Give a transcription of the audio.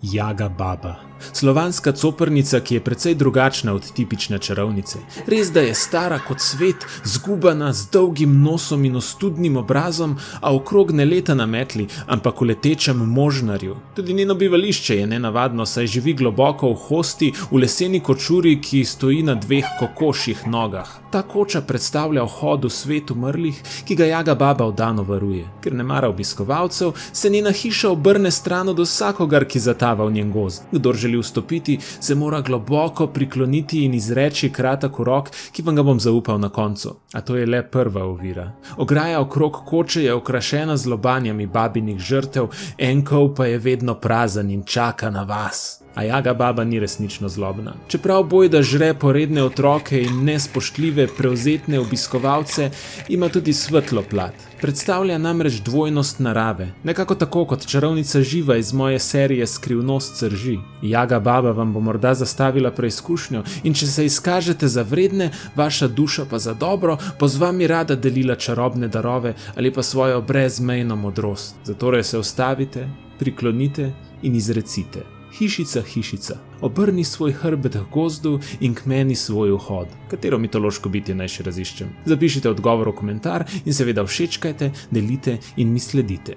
Jaga baba. Slovanska coprnica, ki je precej drugačna od tipične čarovnice. Res da je stara kot svet, zgubana, z dolgim nosom in ostudnim obrazom, a okrog ne leta na metli, ampak v letečem možnarju. Tudi njeno bivališče je nenavadno, saj živi globoko v hosti, v leseni kočuri, ki stoji na dveh kokošjih nogah. Ta koča predstavlja vhod v svet umrlih, ki ga Jaga baba vdano varuje. Ker ne mara obiskovalcev, se njena hiša obrne stran od vsakogar, ki zatava v njen gozd. Kdor želi vstopiti, se mora globoko prikloniti in izreči kratek urok, ki vam ga bom zaupal na koncu. A to je le prva ovira. Ograja okrog koče je okrašena z lobanjami babinih žrtev, enkov pa je vedno prazen in čaka na vas. A Jaga baba ni resnično zlobna. Čeprav bojda žre poredne otroke in nespoštljive, prevzetne obiskovalce, ima tudi svetlo plat. Predstavlja namreč dvojnost narave, nekako tako kot čarovnica Živa iz moje serije Skrivnost srži. Jaga baba vam bo morda zastavila preizkušnjo in če se izkažete za vredne, vaša duša pa za dobro, bo z vami rada delila čarobne darove ali pa svojo brezmejno modrost. Zatorej se ustavite, priklonite in izrecite. Hišica, hišica, obrni svoj hrbet k gozdu in k meni svoj vhod. Katero mitološko bitje naj še raziščem? Zapišite odgovor v komentar in seveda všečkajte, delite in mi sledite.